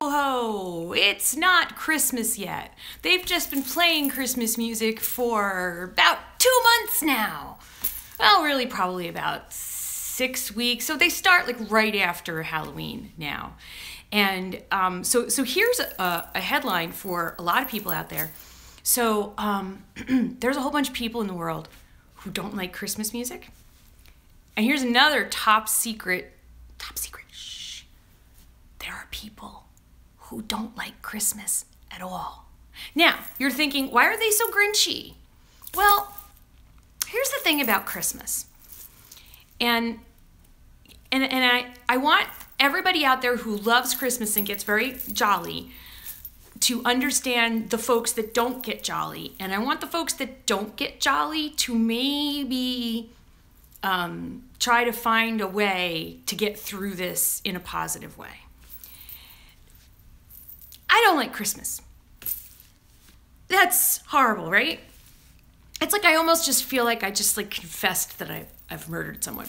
ho, it's not Christmas yet. They've just been playing Christmas music for about 2 months now. Well, really probably about 6 weeks. So they start like right after Halloween now. And so here's a headline for a lot of people out there. So there's a whole bunch of people in the world who don't like Christmas music. And here's another top secret, shh. There are people who don't like Christmas at all. Now, you're thinking, why are they so grinchy? Well, here's the thing about Christmas. And I want everybody out there who loves Christmas and gets very jolly to understand the folks that don't get jolly. And I want the folks that don't get jolly to maybe try to find a way to get through this in a positive way. I don't like Christmas. That's horrible, right? It's like I almost just feel like I just like confessed that I've murdered someone.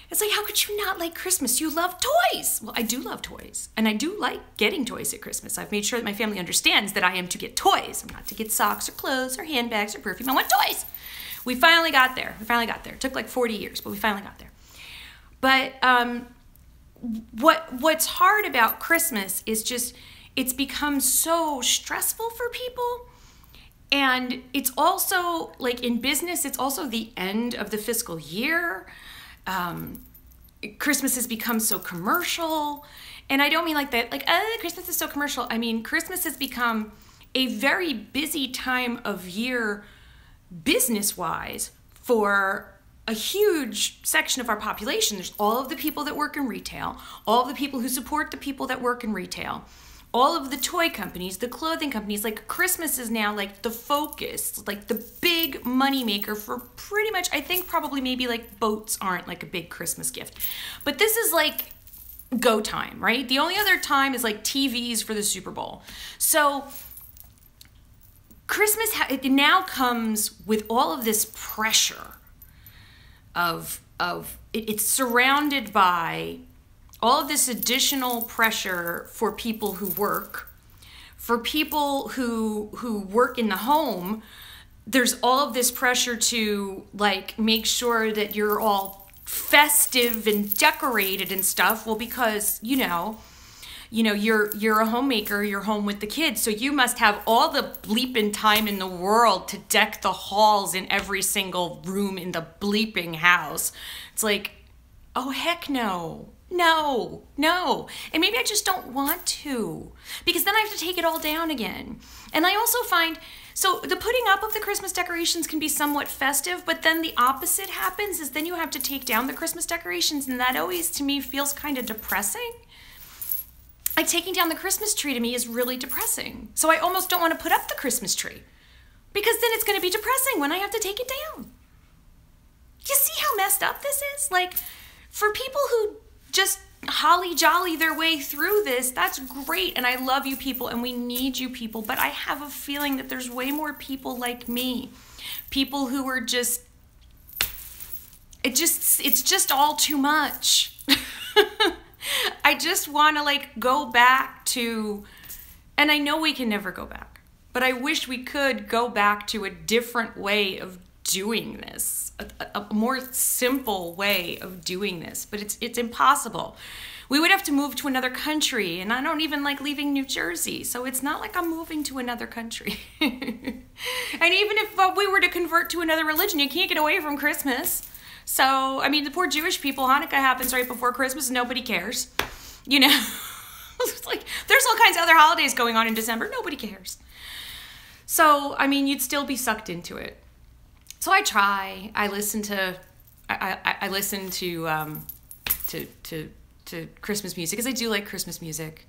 It's like, how could you not like Christmas? You love toys. Well, I do love toys. And I do like getting toys at Christmas. I've made sure that my family understands that I am to get toys. I'm not to get socks or clothes or handbags or perfume. I want toys. We finally got there. It took like 40 years, but we finally got there. But what's hard about Christmas is just, it's become so stressful for people. And it's also, like in business, it's also the end of the fiscal year. Christmas has become so commercial. And I don't mean like that, like, Christmas is so commercial. I mean, Christmas has become a very busy time of year business-wise for a huge section of our population. There's all of the people that work in retail, all of the people who support the people that work in retail, all of the toy companies, the clothing companies. Like Christmas is now like the focus, like the big money maker for pretty much, I think probably maybe like boats aren't like a big Christmas gift. But this is like go time, right? The only other time is like TVs for the Super Bowl. So Christmas, it now comes with all of this pressure it's surrounded by all of this additional pressure for people who work. For people who work in the home, there's all of this pressure to like make sure that you're all festive and decorated and stuff. Well, because, you know, you're a homemaker, you're home with the kids, so you must have all the bleeping time in the world to deck the halls in every single room in the bleeping house. It's like, oh, heck no. No. And maybe I just don't want to, because then I have to take it all down again. And I also find, so the putting up of the Christmas decorations can be somewhat festive, but then the opposite happens is then you have to take down the Christmas decorations, and that always to me feels kind of depressing. Like taking down the Christmas tree to me is really depressing. So I almost don't want to put up the Christmas tree, because then it's going to be depressing when I have to take it down. You see how messed up this is? Like, for people who just holly jolly their way through this, that's great, and I love you people, and we need you people, but I have a feeling that there's way more people like me, people who are just, it's just all too much. I just want to like go back to, and I know we can never go back, but I wish we could go back to a different way of doing this, a more simple way of doing this, but it's impossible. We would have to move to another country, and I don't even like leaving New Jersey, so it's not like I'm moving to another country. And even if we were to convert to another religion, you can't get away from Christmas. So, I mean, the poor Jewish people, Hanukkah happens right before Christmas, and nobody cares. You know, it's like there's all kinds of other holidays going on in December. Nobody cares. So, I mean, you'd still be sucked into it. So I try. I listen to Christmas music, because I do like Christmas music.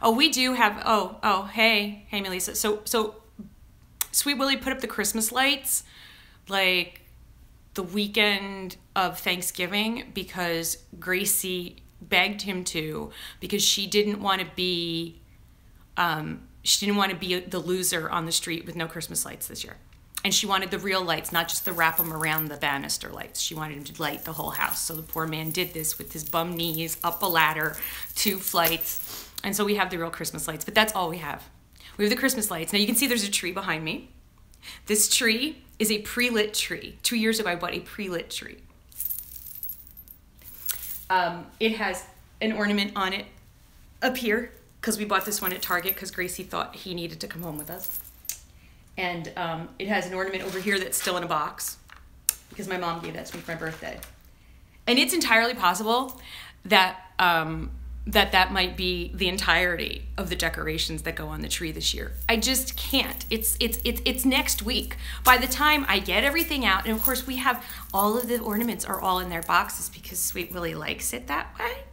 Oh, we do have. Hey, Melissa. So, Sweet Willy put up the Christmas lights, like the weekend of Thanksgiving, because Gracie begged him to, because she didn't want to be the loser on the street with no Christmas lights this year. And she wanted the real lights, not just the wrap them around the banister lights. She wanted him to light the whole house. So the poor man did this with his bum knees, up a ladder, 2 flights, And so we have the real Christmas lights, but that's all we have. We have the Christmas lights. Now you can see there's a tree behind me. This tree is a pre-lit tree. 2 years ago, I bought a pre-lit tree. It has an ornament on it up here because we bought this one at Target because Gracie thought he needed to come home with us. And it has an ornament over here that's still in a box because my mom gave that to me for my birthday. And it's entirely possible that that might be the entirety of the decorations that go on the tree this year. I just can't. It's next week. By the time I get everything out, and of course we have all of the ornaments are all in their boxes because Sweet Willy likes it that way.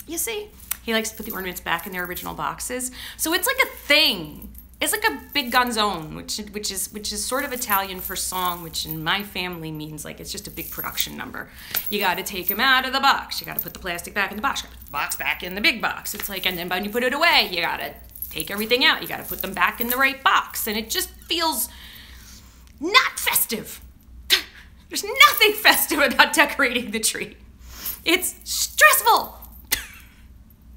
You see? He likes to put the ornaments back in their original boxes. So it's like a thing. It's like a big gonzone, which is sort of Italian for song, which in my family means like it's just a big production number. You got to take them out of the box. You got to put the plastic back in the box. You got to put the box back in the big box. It's like, and then when you put it away, you got to take everything out. You got to put them back in the right box. And it just feels not festive. There's nothing festive about decorating the tree. It's stressful.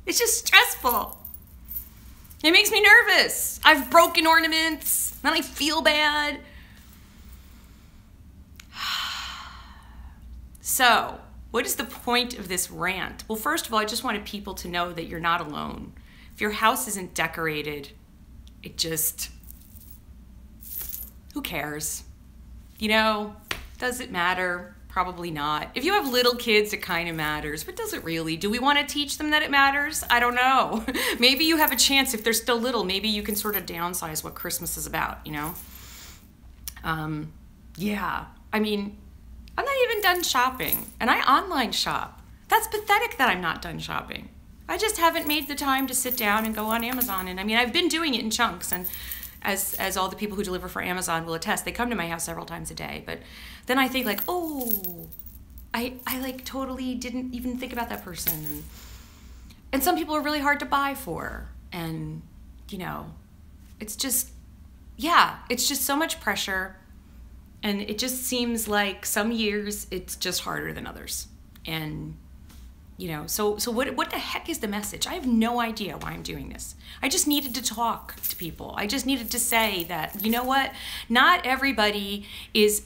It's just stressful. It makes me nervous. I've broken ornaments, then I feel bad. So, what is the point of this rant? Well, first of all, I just wanted people to know that you're not alone. If your house isn't decorated, it just, who cares? You know, does it matter? Probably not. If you have little kids, it kind of matters, but does it really? Do we want to teach them that it matters? I don't know. Maybe you have a chance if they're still little. Maybe you can sort of downsize what Christmas is about, you know? Yeah. I mean, I'm not even done shopping, and I online shop. That's pathetic that I'm not done shopping. I just haven't made the time to sit down and go on Amazon. And I mean, I've been doing it in chunks, and as all the people who deliver for Amazon will attest, they come to my house several times a day. But then I think like, oh, I like totally didn't even think about that person. And some people are really hard to buy for. And, you know, it's just, yeah, it's just so much pressure. And it just seems like some years it's just harder than others. And, you know, so what the heck is the message? I have no idea why I'm doing this. I just needed to talk to people. I just needed to say that, you know what? Not everybody is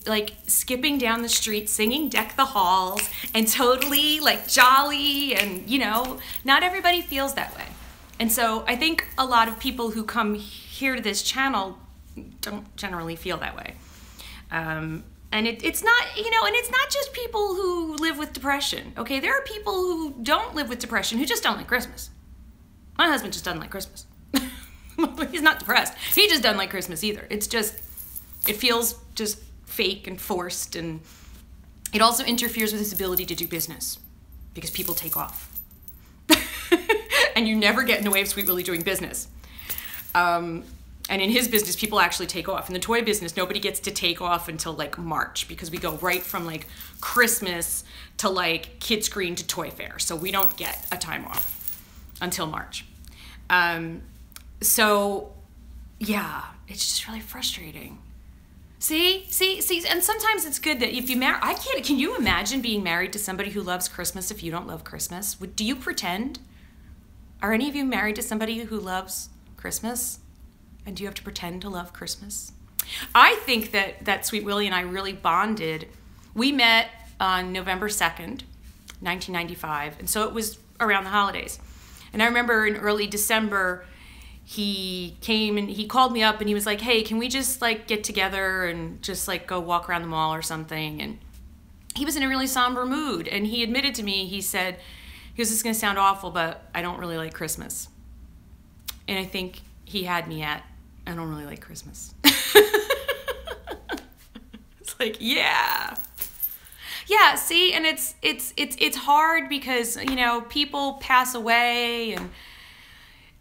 like skipping down the street singing Deck the Halls and totally like jolly, and, you know, not everybody feels that way. And so I think a lot of people who come here to this channel don't generally feel that way. And it's not, you know, and it's not just people who live with depression, okay? There are people who don't live with depression who just don't like Christmas. My husband just doesn't like Christmas. He's not depressed. He just doesn't like Christmas either. It's just, it feels just fake and forced, and it also interferes with his ability to do business because people take off. And you never get in the way of Sweet Willy doing business. And in his business, people actually take off. In the toy business, nobody gets to take off until like March because we go right from like Christmas to like Kids Green to Toy Fair. So we don't get a time off until March. So yeah, it's just really frustrating. See, and sometimes it's good that if you marry, can you imagine being married to somebody who loves Christmas if you don't love Christmas? Do you pretend? Are any of you married to somebody who loves Christmas? And do you have to pretend to love Christmas? I think that Sweet Willy and I really bonded. We met on November 2nd, 1995, and so it was around the holidays. And I remember in early December, he came and he called me up and he was like, hey, can we just like get together and just like go walk around the mall or something? And he was in a really somber mood, and he admitted to me, he said, this is gonna sound awful, but I don't really like Christmas. And I think he had me at, I don't really like Christmas. It's like, yeah, see, and it's hard because, you know, people pass away,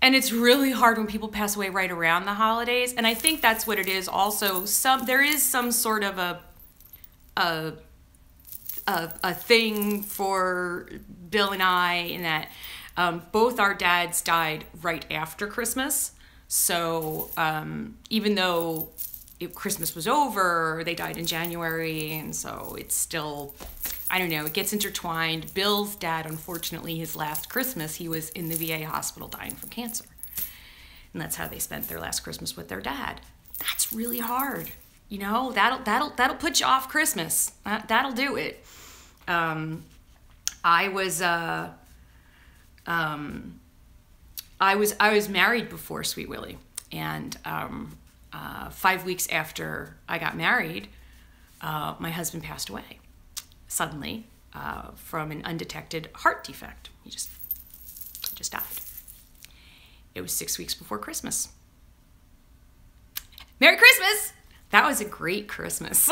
and it's really hard when people pass away right around the holidays. And I think that's what it is also. There is some sort of a thing for Bill and I in that both our dads died right after Christmas. So even though Christmas was over, they died in January, and so it's still I don't know, it gets intertwined. Bill's dad, unfortunately, his last Christmas, he was in the VA hospital dying from cancer. And that's how they spent their last Christmas with their dad. That's really hard. You know, that'll put you off Christmas. That'll do it. I was married before Sweet Willy, and 5 weeks after I got married, my husband passed away suddenly from an undetected heart defect. He just died. It was 6 weeks before Christmas. Merry Christmas! That was a great Christmas.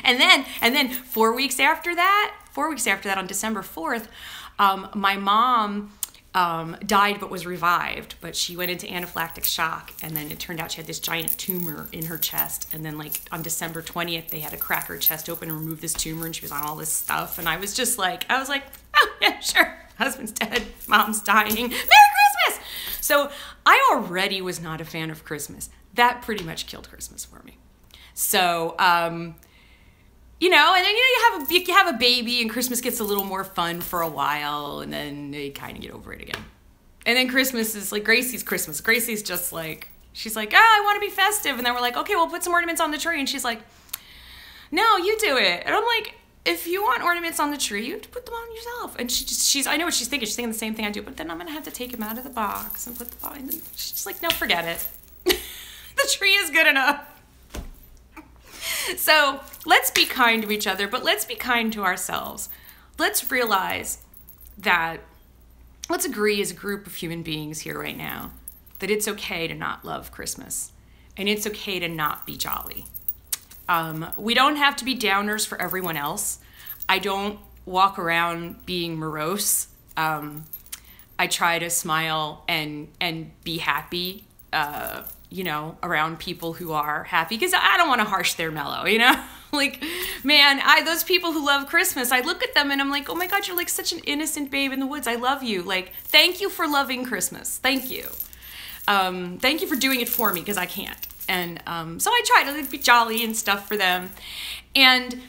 and then 4 weeks after that, on December 4th, my mom died but was revived, but she went into anaphylactic shock, and then it turned out she had this giant tumor in her chest, and then like on December 20th they had to crack her chest open and remove this tumor, and she was on all this stuff, and I was like, oh yeah, sure, husband's dead, mom's dying, Merry Christmas! So I already was not a fan of Christmas. That pretty much killed Christmas for me. So you know, and then you have a baby, and Christmas gets a little more fun for a while, and then they kind of get over it again. And then Christmas is like Gracie's Christmas. Gracie's just like, she's like, I want to be festive. And then we're like, okay, we'll put some ornaments on the tree. And she's like, no, you do it. And I'm like, if you want ornaments on the tree, you have to put them on yourself. And I know what she's thinking. She's thinking the same thing I do, but then I'm going to have to take them out of the box and put the box. And she's just like, no, forget it. The tree is good enough. So let's be kind to each other, but let's be kind to ourselves. Let's realize that, let's agree as a group of human beings here right now, that it's okay to not love Christmas, and it's okay to not be jolly. We don't have to be downers for everyone else. I don't walk around being morose. I try to smile and be happy, you know, around people who are happy, because I don't want to harsh their mellow, you know? Like, man, those people who love Christmas, I look at them and I'm like, oh my God, you're like such an innocent babe in the woods. I love you. Like, thank you for loving Christmas. Thank you. Thank you for doing it for me, because I can't. And so I try to like, be jolly and stuff for them. And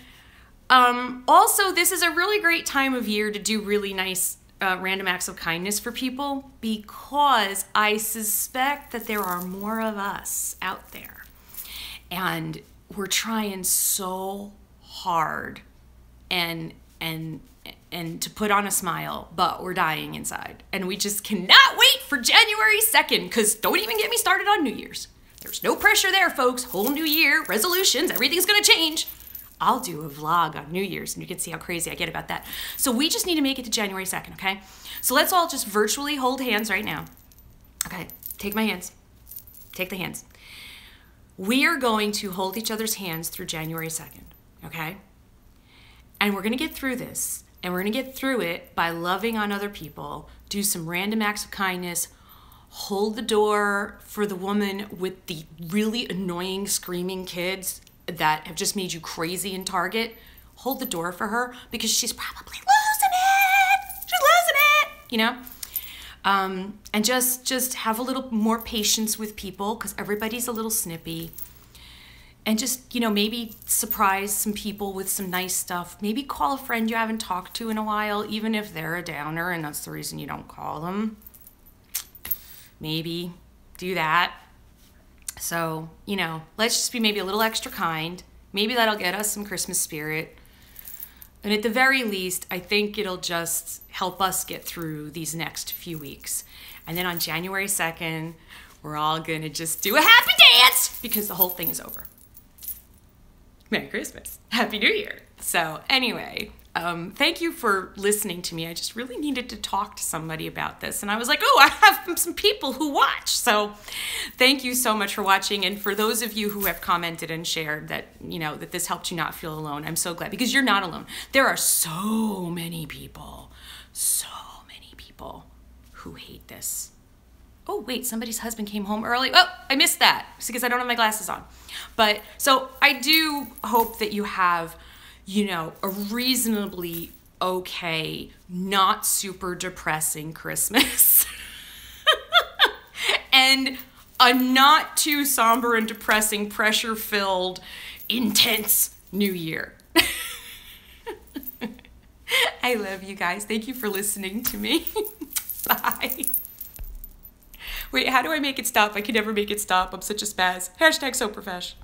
also, this is a really great time of year to do really nice random acts of kindness for people, because I suspect that there are more of us out there, and we're trying so hard and to put on a smile, but we're dying inside, and we just cannot wait for January 2nd, because don't even get me started on New Year's. There's no pressure there, folks. Whole new year, resolutions, everything's gonna change. I'll do a vlog on New Year's, and you can see how crazy I get about that. So we just need to make it to January 2nd, okay? So let's all just virtually hold hands right now. Okay, take my hands. Take the hands. We are going to hold each other's hands through January 2nd, okay? And we're gonna get through this, and we're gonna get through it by loving on other people, do some random acts of kindness, hold the door for the woman with the really annoying screaming kids that have just made you crazy in Target. Hold the door for her, because she's probably losing it. She's losing it, you know? And just have a little more patience with people, because everybody's a little snippy. And just, you know, maybe surprise some people with some nice stuff. Maybe call a friend you haven't talked to in a while, even if they're a downer and that's the reason you don't call them. Maybe do that. So, you know, let's just be maybe a little extra kind. Maybe that'll get us some Christmas spirit. And at the very least, I think it'll just help us get through these next few weeks. And then on January 2nd, we're all gonna just do a happy dance, because the whole thing is over. Merry Christmas. Happy New Year. So anyway, thank you for listening to me. I just really needed to talk to somebody about this. And I was like, oh, I have some people who watch. So thank you so much for watching. And for those of you who have commented and shared that, you know, that this helped you not feel alone, I'm so glad, because you're not alone. There are so many people who hate this. Oh, wait, somebody's husband came home early. Oh, I missed that. It's because I don't have my glasses on. But so I do hope that you have, you know, a reasonably okay, not super depressing Christmas. And a not too somber and depressing, pressure-filled, intense New Year. I love you guys. Thank you for listening to me. Bye. Wait, how do I make it stop? I can never make it stop. I'm such a spaz. #SoProfesh.